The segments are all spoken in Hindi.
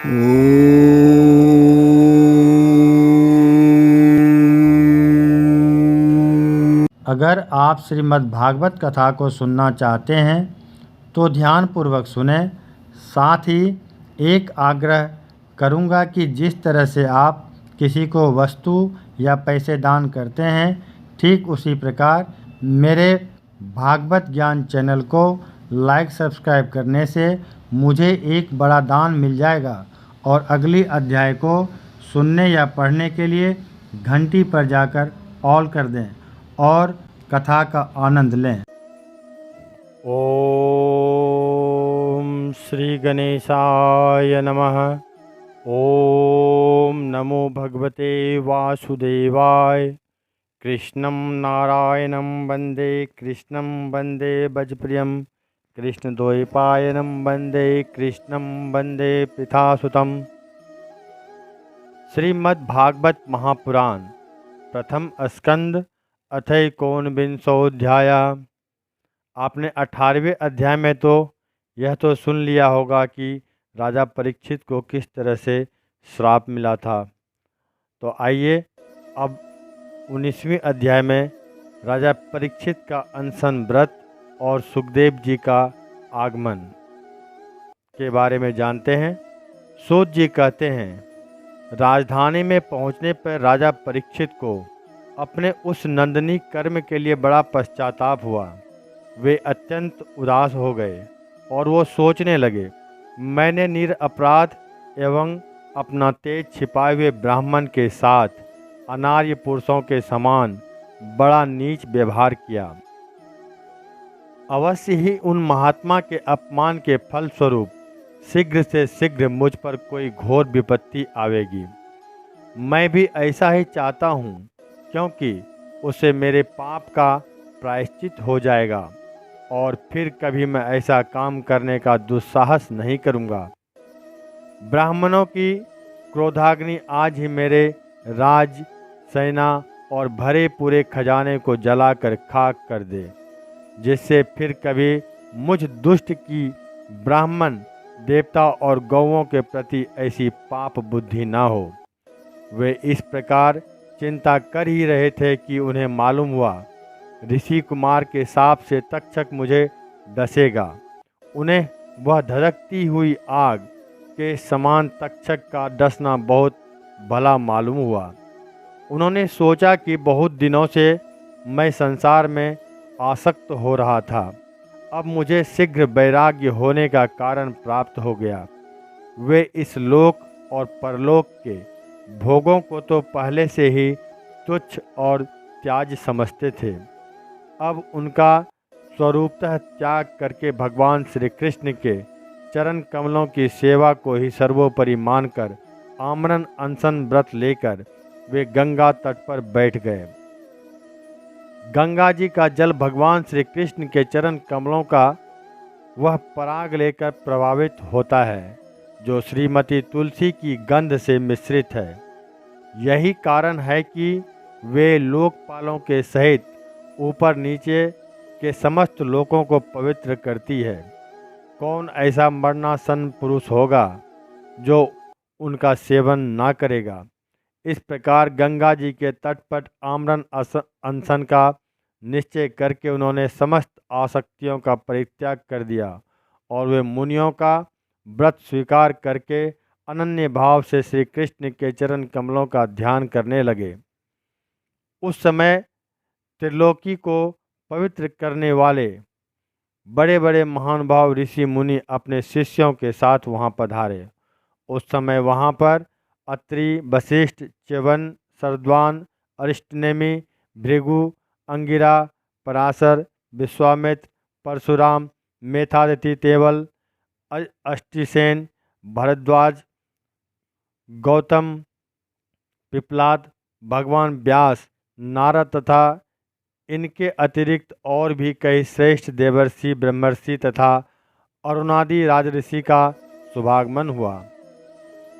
अगर आप श्रीमद् भागवत कथा को सुनना चाहते हैं तो ध्यानपूर्वक सुने। साथ ही एक आग्रह करूंगा कि जिस तरह से आप किसी को वस्तु या पैसे दान करते हैं, ठीक उसी प्रकार मेरे भागवत ज्ञान चैनल को लाइक सब्सक्राइब करने से मुझे एक बड़ा दान मिल जाएगा। और अगली अध्याय को सुनने या पढ़ने के लिए घंटी पर जाकर ऑल कर दें और कथा का आनंद लें। ओम श्री गणेशाय नमः। ओम नमो भगवते वासुदेवाय। कृष्णं नारायणं वन्दे कृष्णं वन्दे भजप्रियं। कृष्णद्वैपायनं वन्दे कृष्णं वन्दे पितासुतं। श्रीमद्भागवत महापुराण प्रथम स्कंद अथैकोनविंशोऽध्याय। आपने 18वें अध्याय में तो यह तो सुन लिया होगा कि राजा परीक्षित को किस तरह से श्राप मिला था। तो आइए अब 19वें अध्याय में राजा परीक्षित का अनशन व्रत और सुखदेव जी का आगमन के बारे में जानते हैं। सूत जी कहते हैं, राजधानी में पहुंचने पर राजा परीक्षित को अपने उस नंदनी कर्म के लिए बड़ा पश्चाताप हुआ। वे अत्यंत उदास हो गए और वो सोचने लगे, मैंने निरपराध एवं अपना तेज छिपाए हुए ब्राह्मण के साथ अनार्य पुरुषों के समान बड़ा नीच व्यवहार किया। अवश्य ही उन महात्मा के अपमान के फलस्वरूप शीघ्र से शीघ्र मुझ पर कोई घोर विपत्ति आवेगी। मैं भी ऐसा ही चाहता हूँ, क्योंकि उससे मेरे पाप का प्रायश्चित हो जाएगा और फिर कभी मैं ऐसा काम करने का दुस्साहस नहीं करूँगा। ब्राह्मणों की क्रोधाग्नि आज ही मेरे राज, सेना और भरे पूरे खजाने को जलाकर खाक कर दे, जिससे फिर कभी मुझ दुष्ट की ब्राह्मण, देवता और गौओं के प्रति ऐसी पाप बुद्धि ना हो। वे इस प्रकार चिंता कर ही रहे थे कि उन्हें मालूम हुआ ऋषि कुमार के साप से तक्षक मुझे डसेगा। उन्हें वह धधकती हुई आग के समान तक्षक का डसना बहुत भला मालूम हुआ। उन्होंने सोचा कि बहुत दिनों से मैं संसार में आसक्त हो रहा था, अब मुझे शीघ्र वैराग्य होने का कारण प्राप्त हो गया। वे इस लोक और परलोक के भोगों को तो पहले से ही तुच्छ और त्याज्य समझते थे। अब उनका स्वरूपतः त्याग करके भगवान श्री कृष्ण के चरण कमलों की सेवा को ही सर्वोपरि मानकर आमरण अनशन व्रत लेकर वे गंगा तट पर बैठ गए। गंगा जी का जल भगवान श्री कृष्ण के चरण कमलों का वह पराग लेकर प्रभावित होता है जो श्रीमती तुलसी की गंध से मिश्रित है। यही कारण है कि वे लोकपालों के सहित ऊपर नीचे के समस्त लोकों को पवित्र करती है। कौन ऐसा मरणासन पुरुष होगा जो उनका सेवन ना करेगा। इस प्रकार गंगा जी के तट पर आमरण अनशन का निश्चय करके उन्होंने समस्त आसक्तियों का परित्याग कर दिया और वे मुनियों का व्रत स्वीकार करके अनन्य भाव से श्री कृष्ण के चरण कमलों का ध्यान करने लगे। उस समय त्रिलोकी को पवित्र करने वाले बड़े बड़े महानुभाव ऋषि मुनि अपने शिष्यों के साथ वहां पधारे। उस समय वहां पर अत्रि, वशिष्ठ, च्यवन, शरद्वान, अरिष्टनेमि, भृगु, अंगिरा, पराशर, विश्वामित्र, परशुराम, मेधातिथि देवल, अष्टिसेन, भरद्वाज, गौतम, पिप्लाद, भगवान व्यास, नारद तथा इनके अतिरिक्त और भी कई श्रेष्ठ देवर्षि, ब्रह्मर्षि तथा अरुणादि राजऋषि का शुभागमन हुआ।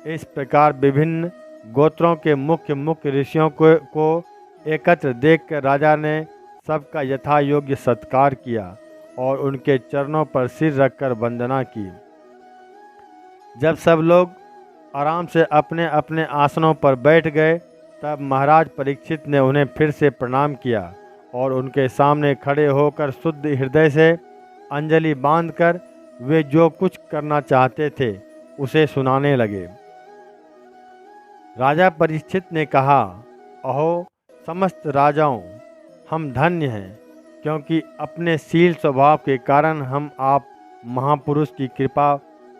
इस प्रकार विभिन्न गोत्रों के मुख्य मुख्य ऋषियों को एकत्र देखकर राजा ने सबका यथा योग्य सत्कार किया और उनके चरणों पर सिर रखकर वंदना की। जब सब लोग आराम से अपने अपने आसनों पर बैठ गए, तब महाराज परीक्षित ने उन्हें फिर से प्रणाम किया और उनके सामने खड़े होकर शुद्ध हृदय से अंजलि बांधकर वे जो कुछ करना चाहते थे उसे सुनाने लगे। राजा परीक्षित ने कहा, अहो समस्त राजाओं, हम धन्य हैं, क्योंकि अपने शील स्वभाव के कारण हम आप महापुरुष की कृपा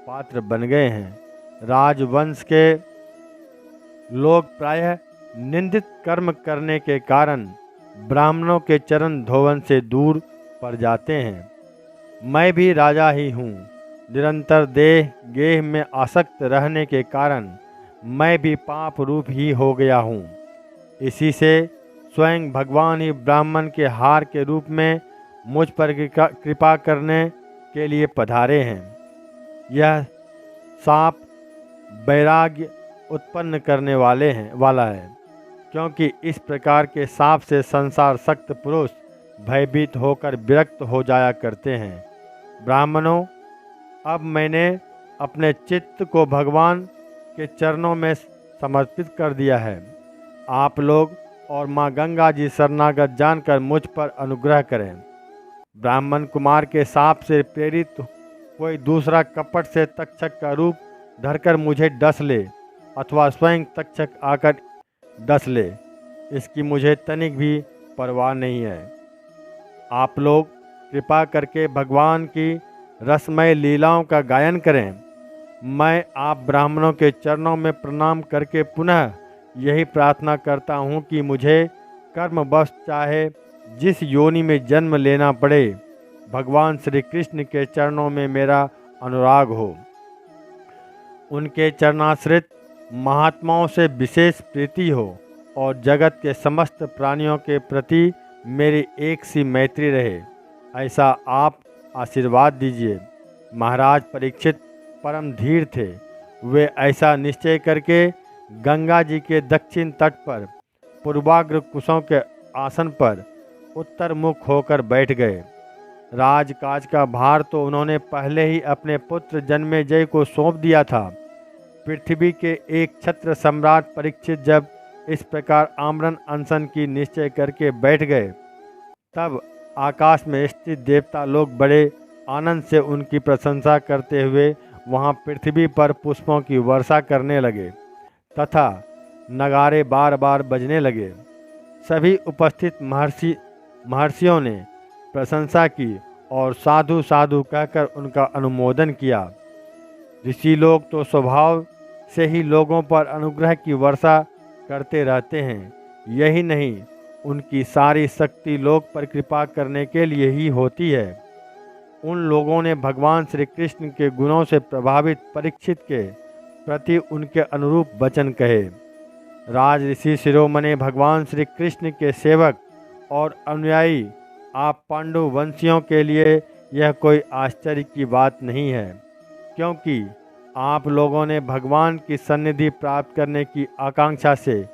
पात्र बन गए हैं। राजवंश के लोग प्रायः निंदित कर्म करने के कारण ब्राह्मणों के चरण धोवन से दूर पड़ जाते हैं। मैं भी राजा ही हूँ। निरंतर देह गेह में आसक्त रहने के कारण मैं भी पाप रूप ही हो गया हूँ। इसी से स्वयं भगवान ही ब्राह्मण के हार के रूप में मुझ पर कृपा करने के लिए पधारे हैं। यह साप वैराग्य उत्पन्न करने वाला है, क्योंकि इस प्रकार के साप से संसार सक्त पुरुष भयभीत होकर विरक्त हो जाया करते हैं। ब्राह्मणों, अब मैंने अपने चित्त को भगवान के चरणों में समर्पित कर दिया है। आप लोग और माँ गंगा जी शरणागत जानकर मुझ पर अनुग्रह करें। ब्राह्मण कुमार के साप से प्रेरित कोई दूसरा कपट से तक्षक का रूप धरकर मुझे डस ले अथवा स्वयं तक्षक आकर डस ले, इसकी मुझे तनिक भी परवाह नहीं है। आप लोग कृपा करके भगवान की रसमय लीलाओं का गायन करें। मैं आप ब्राह्मणों के चरणों में प्रणाम करके पुनः यही प्रार्थना करता हूँ कि मुझे कर्मवश चाहे जिस योनि में जन्म लेना पड़े, भगवान श्री कृष्ण के चरणों में मेरा अनुराग हो। उनके चरणाश्रित महात्माओं से विशेष प्रीति हो और जगत के समस्त प्राणियों के प्रति मेरी एक सी मैत्री रहे, ऐसा आप आशीर्वाद दीजिए। महाराज परीक्षित परम धीर थे। वे ऐसा निश्चय करके गंगा जी के दक्षिण तट पर पूर्वाग्र कुशों के आसन पर उत्तर मुख होकर बैठ गए। राजकाज का भार तो उन्होंने पहले ही अपने पुत्र जन्मेजय को सौंप दिया था। पृथ्वी के एक छत्र सम्राट परीक्षित जब इस प्रकार आमरण अनशन की निश्चय करके बैठ गए, तब आकाश में स्थित देवता लोग बड़े आनंद से उनकी प्रशंसा करते हुए वहां पृथ्वी पर पुष्पों की वर्षा करने लगे तथा नगारे बार बार बजने लगे। सभी उपस्थित महर्षियों ने प्रशंसा की और साधु साधु कहकर उनका अनुमोदन किया। ऋषि लोग तो स्वभाव से ही लोगों पर अनुग्रह की वर्षा करते रहते हैं। यही नहीं, उनकी सारी शक्ति लोग पर कृपा करने के लिए ही होती है। उन लोगों ने भगवान श्री कृष्ण के गुणों से प्रभावित परीक्षित के प्रति उनके अनुरूप वचन कहे। राज ऋषि शिरोमणि भगवान श्री कृष्ण के सेवक और अनुयायी आप पांडु वंशियों के लिए यह कोई आश्चर्य की बात नहीं है, क्योंकि आप लोगों ने भगवान की सन्निधि प्राप्त करने की आकांक्षा से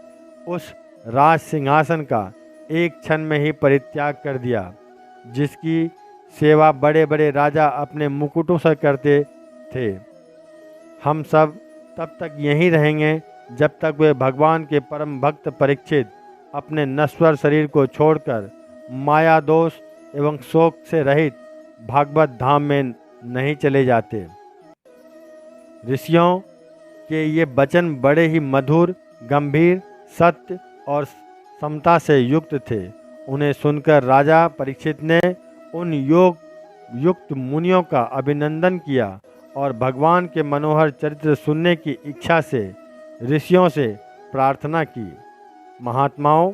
उस राज सिंहासन का एक क्षण में ही परित्याग कर दिया, जिसकी सेवा बड़े बड़े राजा अपने मुकुटों से करते थे। हम सब तब तक यहीं रहेंगे जब तक वे भगवान के परम भक्त परीक्षित अपने नश्वर शरीर को छोड़कर माया दोष एवं शोक से रहित भागवत धाम में नहीं चले जाते। ऋषियों के ये वचन बड़े ही मधुर, गंभीर, सत्य और समता से युक्त थे। उन्हें सुनकर राजा परीक्षित ने उन योग युक्त मुनियों का अभिनंदन किया और भगवान के मनोहर चरित्र सुनने की इच्छा से ऋषियों से प्रार्थना की। महात्माओं,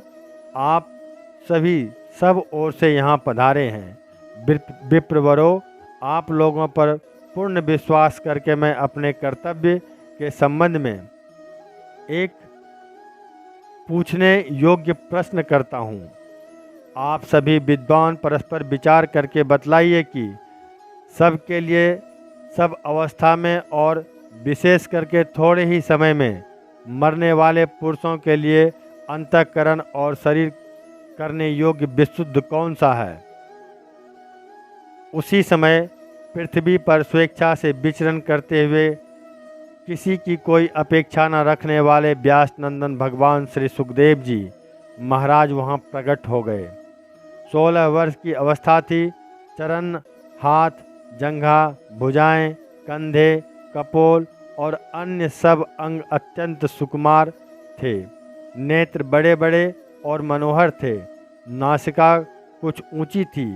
आप सभी सब ओर से यहाँ पधारे हैं। विप्रवरों, आप लोगों पर पूर्ण विश्वास करके मैं अपने कर्तव्य के संबंध में एक पूछने योग्य प्रश्न करता हूँ। आप सभी विद्वान परस्पर विचार करके बतलाइए कि सबके लिए, सब अवस्था में और विशेष करके थोड़े ही समय में मरने वाले पुरुषों के लिए अंतःकरण और शरीर करने योग्य विशुद्ध कौन सा है। उसी समय पृथ्वी पर स्वेच्छा से विचरण करते हुए किसी की कोई अपेक्षा न रखने वाले व्यास नंदन भगवान श्री सुखदेव जी महाराज वहाँ प्रकट हो गए। 16 वर्ष की अवस्था थी। चरण, हाथ, जंघा, भुजाएं, कंधे, कपोल और अन्य सब अंग अत्यंत सुकुमार थे। नेत्र बड़े बड़े और मनोहर थे। नासिका कुछ ऊंची थी,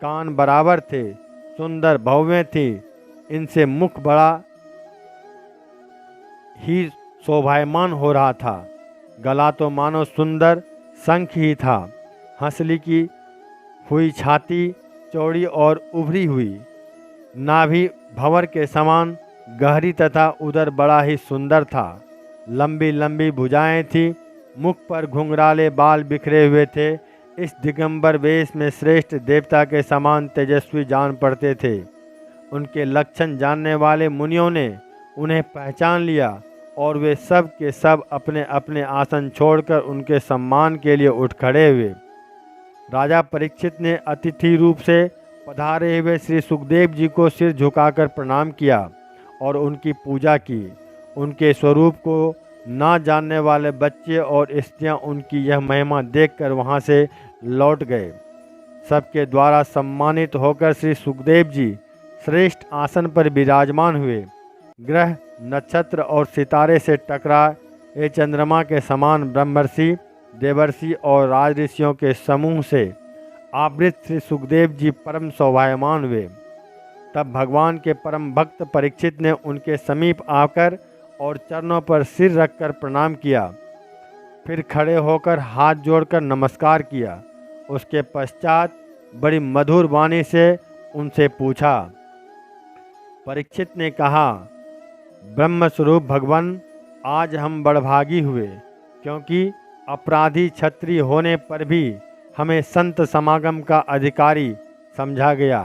कान बराबर थे, सुंदर भव्य थी। इनसे मुख बड़ा ही शोभायमान हो रहा था। गला तो मानो सुंदर शंख ही था। हंसली की हुई छाती चौड़ी और उभरी हुई, नाभि भंवर के समान गहरी तथा उदर बड़ा ही सुंदर था। लंबी लंबी भुजाएं थी। मुख पर घुंघराले बाल बिखरे हुए थे। इस दिगंबर वेश में श्रेष्ठ देवता के समान तेजस्वी जान पड़ते थे। उनके लक्षण जानने वाले मुनियों ने उन्हें पहचान लिया और वे सब के सब अपने अपने आसन छोड़कर उनके सम्मान के लिए उठ खड़े हुए। राजा परीक्षित ने अतिथि रूप से पधारे हुए श्री सुखदेव जी को सिर झुकाकर प्रणाम किया और उनकी पूजा की। उनके स्वरूप को ना जानने वाले बच्चे और स्त्रियां उनकी यह महिमा देखकर वहां से लौट गए। सबके द्वारा सम्मानित होकर श्री सुखदेव जी श्रेष्ठ आसन पर विराजमान हुए। ग्रह, नक्षत्र और सितारे से टकराए चंद्रमा के समान ब्रह्मर्षि, देवर्षि और राजऋषियों के समूह से आवृत श्री सुखदेव जी परम शोभायमान हुए। तब भगवान के परम भक्त परीक्षित ने उनके समीप आकर और चरणों पर सिर रखकर प्रणाम किया। फिर खड़े होकर हाथ जोड़कर नमस्कार किया। उसके पश्चात बड़ी मधुर वाणी से उनसे पूछा। परीक्षित ने कहा, ब्रह्मस्वरूप भगवान, आज हम बड़भागी हुए, क्योंकि अपराधी क्षत्रिय होने पर भी हमें संत समागम का अधिकारी समझा गया।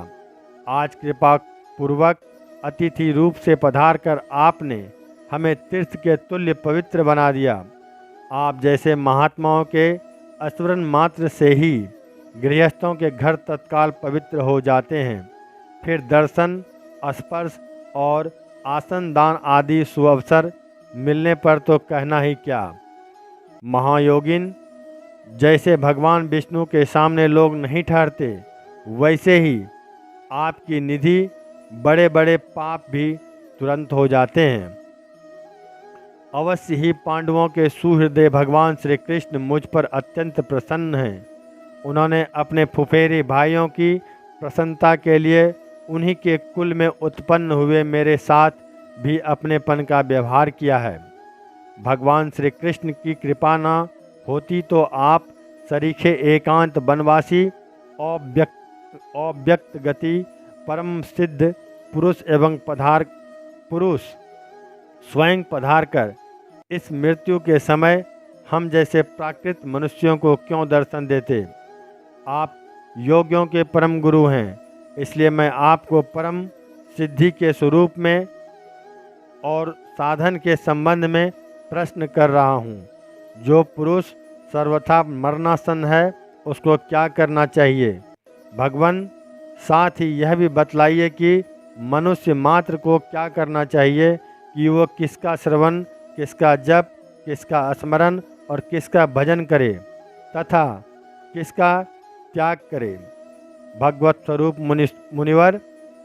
आज कृपा पूर्वक अतिथि रूप से पधारकर आपने हमें तीर्थ के तुल्य पवित्र बना दिया। आप जैसे महात्माओं के स्मरण मात्र से ही गृहस्थों के घर तत्काल पवित्र हो जाते हैं। फिर दर्शन, स्पर्श और आसन दान आदि सुअवसर मिलने पर तो कहना ही क्या। महायोगिन, जैसे भगवान विष्णु के सामने लोग नहीं ठहरते, वैसे ही आपकी निधि बड़े बड़े पाप भी तुरंत हो जाते हैं। अवश्य ही पांडवों के सुहृदय भगवान श्री कृष्ण मुझ पर अत्यंत प्रसन्न हैं। उन्होंने अपने फुफेरे भाइयों की प्रसन्नता के लिए उन्हीं के कुल में उत्पन्न हुए मेरे साथ भी अपनेपन का व्यवहार किया है। भगवान श्री कृष्ण की कृपा न होती तो आप सरीखे एकांत वनवासी अव्यक्त गति परम सिद्ध पुरुष एवं पुरुष स्वयं पधार कर इस मृत्यु के समय हम जैसे प्राकृत मनुष्यों को क्यों दर्शन देते। आप योगियों के परम गुरु हैं, इसलिए मैं आपको परम सिद्धि के स्वरूप में और साधन के संबंध में प्रश्न कर रहा हूँ। जो पुरुष सर्वथा मरणासन है, उसको क्या करना चाहिए? भगवान, साथ ही यह भी बतलाइए कि मनुष्य मात्र को क्या करना चाहिए कि वो किसका श्रवण, किसका जप, किसका स्मरण और किसका भजन करे तथा किसका त्याग करे। भगवत स्वरूप मुनिवर,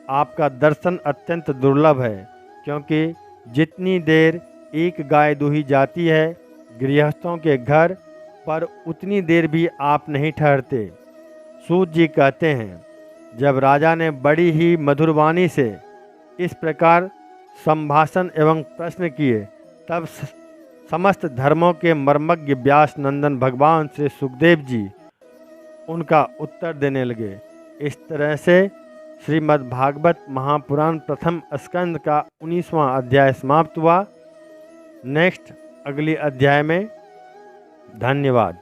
आपका दर्शन अत्यंत दुर्लभ है, क्योंकि जितनी देर एक गाय दूही जाती है गृहस्थों के घर पर, उतनी देर भी आप नहीं ठहरते। सूत जी कहते हैं, जब राजा ने बड़ी ही मधुरवाणी से इस प्रकार संभाषण एवं प्रश्न किए, तब समस्त धर्मों के मर्मज्ञ व्यास नंदन भगवान श्री सुखदेव जी उनका उत्तर देने लगे। इस तरह से श्रीमद् भागवत महापुराण प्रथम स्कंद का 19वां अध्याय समाप्त हुआ। नेक्स्ट अगली अध्याय में। धन्यवाद।